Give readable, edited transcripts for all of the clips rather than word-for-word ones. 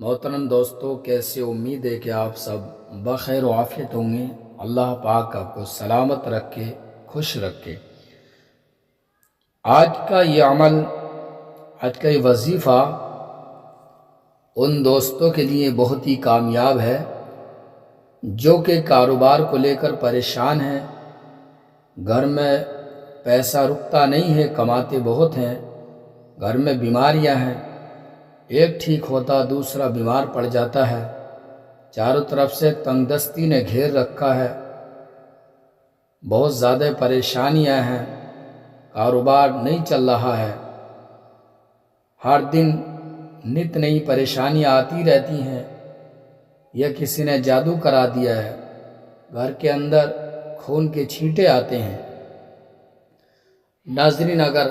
محترم دوستو، کیسے؟ امید ہے کہ آپ سب بخیر و عافیت ہوں گے۔ اللہ پاک آپ کو سلامت رکھے، خوش رکھے۔ آج کا یہ عمل، آج کا یہ وظیفہ ان دوستوں کے لیے بہت ہی کامیاب ہے جو کہ کاروبار کو لے کر پریشان ہیں، گھر میں پیسہ رکتا نہیں ہے، کماتے بہت ہیں، گھر میں بیماریاں ہیں، ایک ٹھیک ہوتا دوسرا بیمار پڑ جاتا ہے، چاروں طرف سے تنگ دستی نے گھیر رکھا ہے، بہت زیادہ پریشانیاں ہیں، کاروبار نہیں چل رہا ہے، ہر دن نت نئی پریشانیاں آتی رہتی ہیں، یا کسی نے جادو کرا دیا ہے، گھر کے اندر خون کے چھینٹے آتے ہیں۔ ناظرین، اگر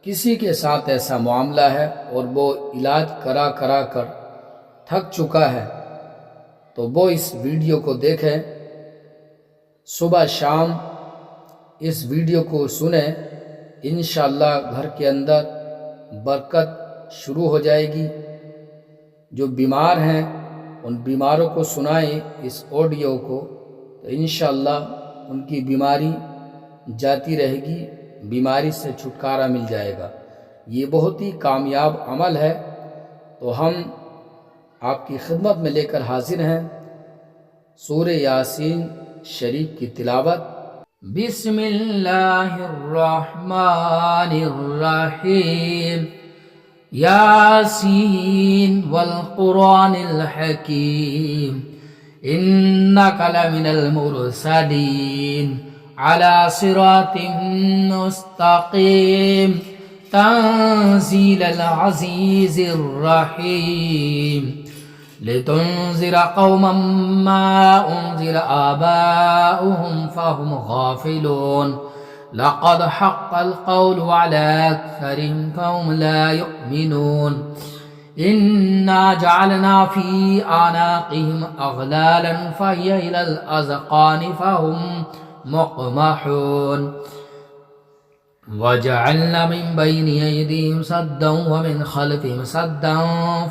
کسی کے ساتھ ایسا معاملہ ہے اور وہ علاج کرا کر تھک چکا ہے تو وہ اس ویڈیو کو دیکھیں، صبح شام اس ویڈیو کو سنیں، انشاءاللہ گھر کے اندر برکت شروع ہو جائے گی۔ جو بیمار ہیں ان بیماروں کو سنائیں اس آڈیو کو، تو انشاءاللہ ان کی بیماری جاتی رہے گی، بیماری سے چھٹکارا مل جائے گا۔ یہ بہت ہی کامیاب عمل ہے، تو ہم آپ کی خدمت میں لے کر حاضر ہیں سورہ یاسین شریف کی تلاوت۔ بسم اللہ الرحمن الرحیم۔ یاسین والقرآن الحکیم، انک لمن المرسلین علی صراط مستقیم، تنزیل العزیز الرحیم، لتنذر قوما ما انذر آباؤهم فهم غافلون، لقد حق القول على أكثرهم فهم لا يؤمنون، إنا جعلنا في أعناقهم أغلالا فهي إلى الأذقان فهم مقمحون، وجعلنا من بين أيديهم سدا ومن خلفهم سدا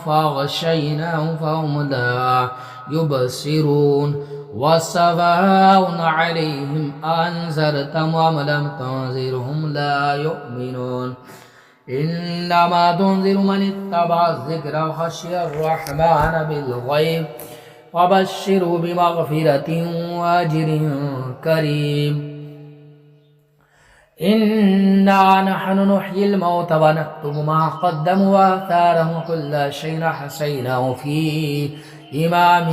فأغشيناهم فهم لا يبصرون، وسواء عليهم أنذرتهم أم لم تنذرهم لا يؤمنون، إنما تنذر من اتبع الذكر وخشي الرحمن بالغيب، وبشره بمغفرة وأجر كريم، إنا نحن نحيي الموتى ونكتب ما قدموا وآثارهم وكل شيء أحصيناه في إمام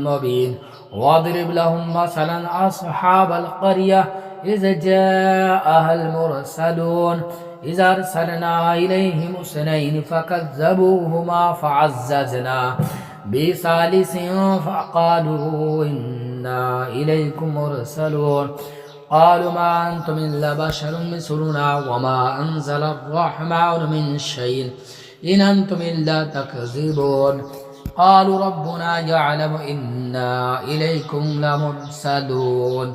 مبين، واضرب لهم مثلا أصحاب القرية إذ جاءها المرسلون، إذ أرسلنا إليهم اثنين فكذبوهما فعززنا بثالث فقالوا إنا إليكم مرسلون، قالوا ما أنتم إلا بشر مثلنا وما أنزل الرحمن من شيء إن أنتم إلا تكذبون، قالوا ربنا يعلم إنا إليكم لمرسلون،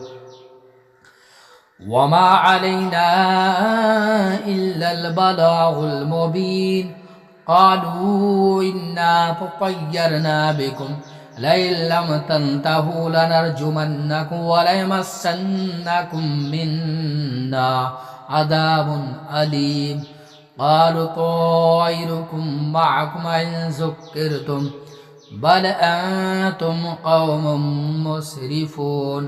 وما علينا إلا البلاغ المبين، قالوا إنا تطيرنا بكم لئن لم تنتهوا لنرجمنكم وليمسنكم منا عذاب أليم، قالوا طائركم معكم إن ذكرتم بل أنتم قوم مسرفون،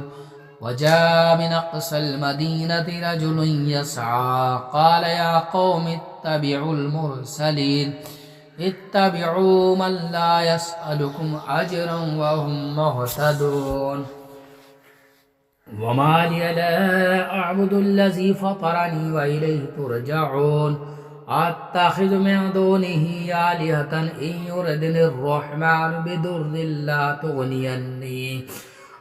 وجاء من أقصى المدينة رجل يسعى قال يا قوم اتبعوا المرسلين، اتبعوا من لا يسألكم أجرا وهم مهتدون، وما لي لا أعبد الذي فطرني وإليه ترجعون، أتخذ من دونه آلهة إن يردني الرحمن بضر لا تغني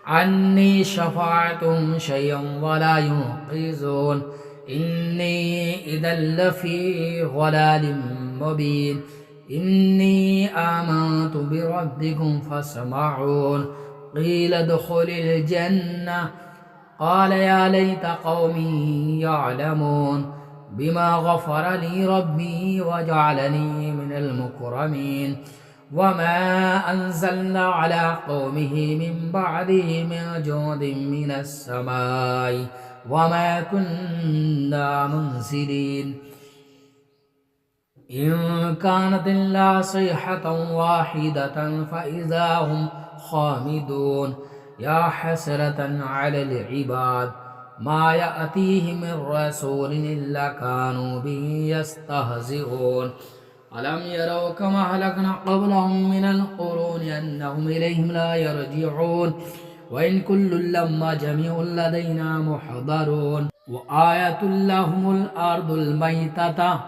عني شفاعتهم شيئا ولا ينقذون، إني إذا لفي ضلال مبين، إني آمنت بربكم فاسمعون، قيل ادخل الجنة، قال يا ليت قومي يعلمون بما غفر لي ربي وجعلني من المكرمين، وما أنزلنا على قومه من بعده من جند من السماء وما كنا منزلين إن كانت إلا صيحة واحدة فإذا هم خامدون يا حسرة على العباد ما يأتيهم من رسول إلا كانوا به يستهزئون ألم يروا كما أهلكنا قبلهم من القرون أنهم إليهم لا يرجعون وإن كل لما جميع لدينا محضرون وآية لهم الأرض الميتة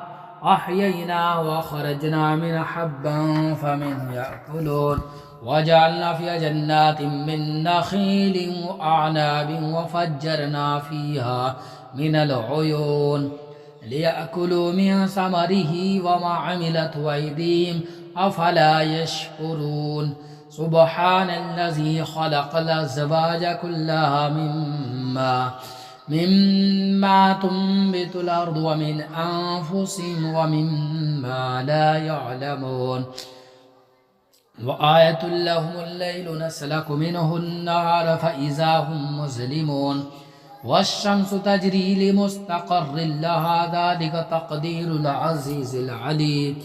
أحيينا وخرجنا من حبا فمن يأكلون وجعلنا فيها جنات من نخيل وأعناب وفجرنا فيها من العيون ليأكلوا من ثمره وما عملت أيديهم أفلا يشكرون سبحان الذي خلق الأزواج كلها مما تنبت الأرض ومن أنفسهم ومما لا يعلمون وآية لهم الليل نسلك منه النهار فإذا هم مظلمون والشمس تجري لمستقر لها ذلك تقدير العزيز العليم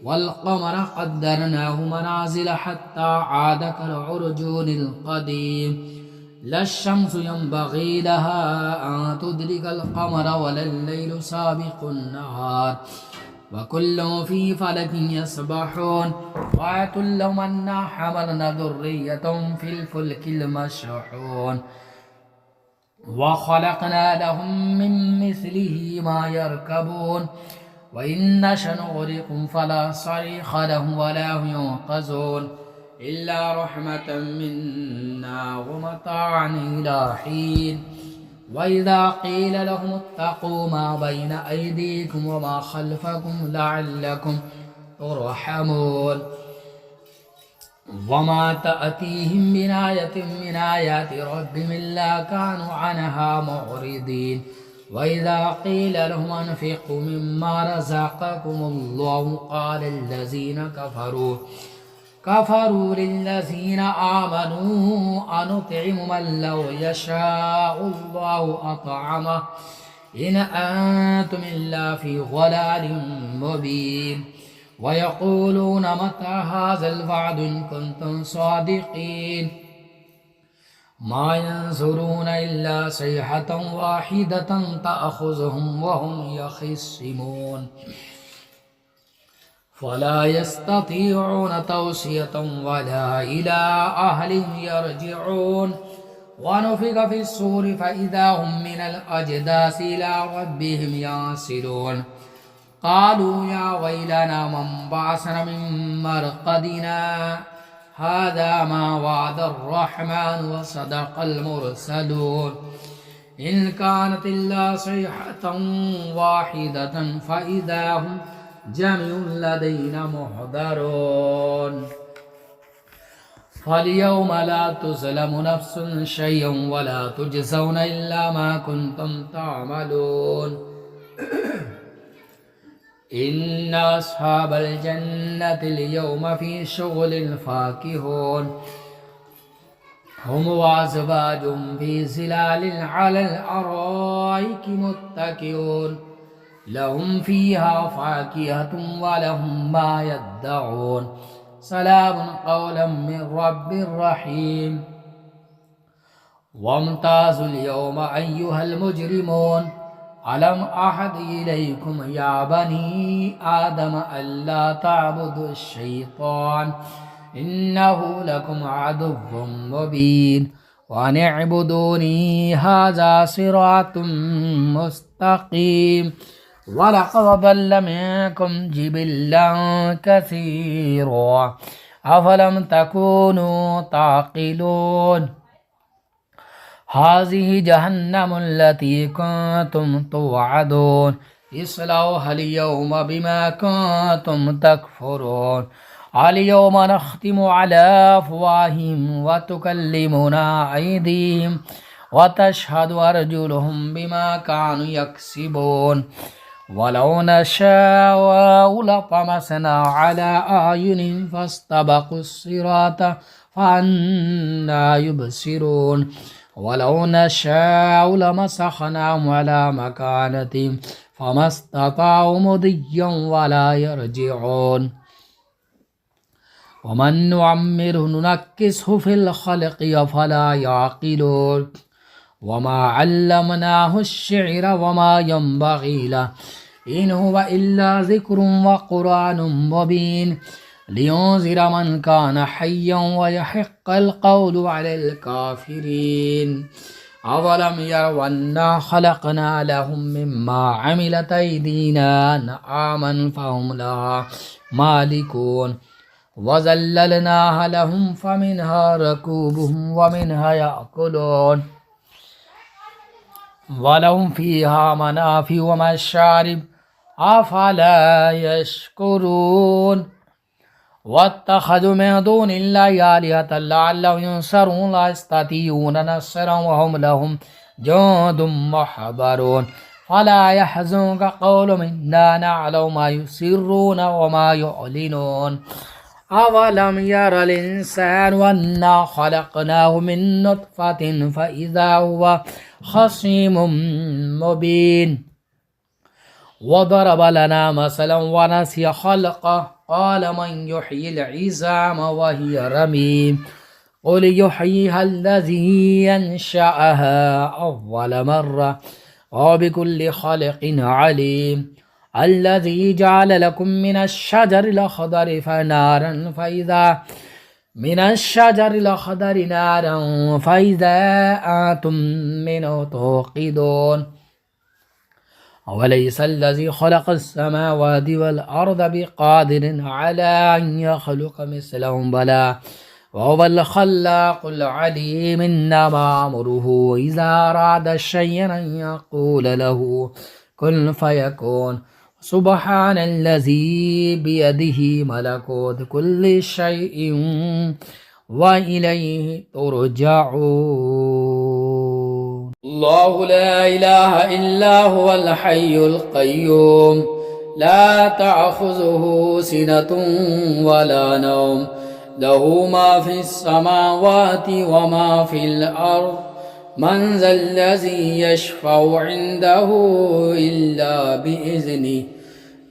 والقمر قدرناه منازل حتى عاد كالعرجون القديم لا الشمس ينبغي لها أن تدرك القمر ولا الليل سابق النهار وكل في فلك يسبحون وآية لهم أنا حملنا ذرية في الفلك المشحون وخلقنا لهم من مثله ما يركبون وإن نشأ نغرقهم فلا صريخ لهم ولا هم ينقذون إلا رحمة منا ومتاعا إلى حين وإذا قيل لهم اتقوا ما بين أيديكم وما خلفكم لعلكم ترحمون وما تأتيهم من آية من آيات ربهم إلا كانوا عنها معرضين وإذا قيل لهم أنفقوا مما رزقكم الله قال الذين كفروا للذين آمنوا أنطعم من لو يشاء الله أطعمه إن أنتم إلا في ضلال مبين ويقولون متى هذا الوعد إن كنتم صادقين ما ينظرون إلا صيحة واحدة تأخذهم وهم يخصمون فلا يستطيعون توصية ولا إلى أهلهم يرجعون ونفخ في الصور فإذا هم من الأجداث إلى ربهم ينسلون قالوا يا ويلنا من بعثنا من مرقدنا هذا ما وعد الرحمن وصدق المرسلون إن كانت إلا صيحة واحدة فإذا هم جميع لدينا محضرون فاليوم لا تظلم نفس شيئا ولا تجزون إلا ما كنتم تعملون إن أصحاب الجنة اليوم في شغل فاكهون هم وأزواجهم في ظلال على الأرائك متكئون لهم فيها فاكهة ولهم ما يدعون سلام قولا من رب رحيم وامتازوا اليوم أيها المجرمون ألم أعهد إليكم يا بني آدم ألا تعبدوا الشيطان إنه لكم عدو مبين وأن اعبدوني هذا صراط مستقيم ولقد ضل منكم جبلا كثيرا أفلم تكونوا تعقلون هذه جهنم التي كنتم توعدون اصلوها اليوم بما كنتم تكفرون اليوم نختم على أفواههم وتكلمنا أيديهم وتشهد أرجلهم بما كانوا يكسبون ولو نشاء لطمسنا على أعينهم فاستبقوا الصراط فأنى يبصرون ولو نشاء لمسخناهم على مكانتهم فما استطاعوا مضيا ولا يرجعون ومن نعمره ننكسه في الخلق أفلا يعقلون وما علمناه الشعر وما ينبغي له إن هو إلا ذكر وقرآن مبين لينذر من كان حيا ويحق القول على الكافرين أولم يروا أنا خلقنا لهم مما عملت أيدينا أنعاما فهم لها مالكون وذللناها لهم فمنها ركوبهم ومنها يأكلون ولهم فيها منافع ومشارب أفلا يشكرون واتخذوا من دون الله آلهة لعلهم ينصرون لا يستطيعون نصرا وهم لهم جند محضرون فلا يحزنك قولهم إنا نعلم ما يسرون وما يعلنون أولم ير الإنسان أنا خلقناه من نطفة فإذا هو خصيم مبين وضرب لنا مثلا ونسي خلقه قال من يحيي العظام وهي رميم قل يحييها الذي ينشأها أول مرة وبكل خلق عليم الذي جعل لكم من الشجر الأخضر فنارا فإذا من الشجر الأخضر نارا فإذا أنتم منه توقدون أوليس الذي خلق السماوات والأرض بقادر على أن يخلق مثلهم بلى وهو الخلاق العليم إنما أمره إذا أراد شيئا أن يقول له كن فيكون سبحان الذي بيده ملكوت كل شيء وإليه ترجعون الله لا إله إلا هو الحي القيوم لا تأخذه سنة ولا نوم له ما في السماوات وما في الأرض من ذا الذي يشفع عنده إلا بإذنه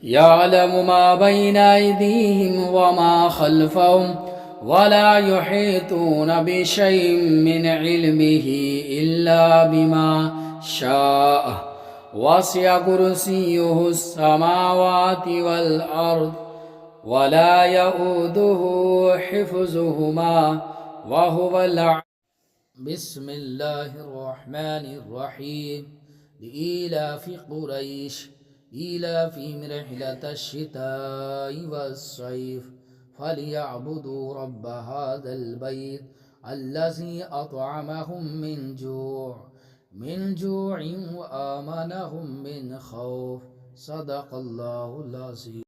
يعلم ما بين أيديهم وما خلفهم ولا يحيطون بشيء من علمه إلا بما شاء وسع كرسيه السماوات والأرض ولا يؤوده حفظهما وهو بسم الله الرحمن الرحيم لإيلاف قريش إيلافهم رحلة الشتاء والصيف فليعبدوا رب هذا البيت الذي أطعمهم من جوع وآمنهم من خوف صدق الله العظيم.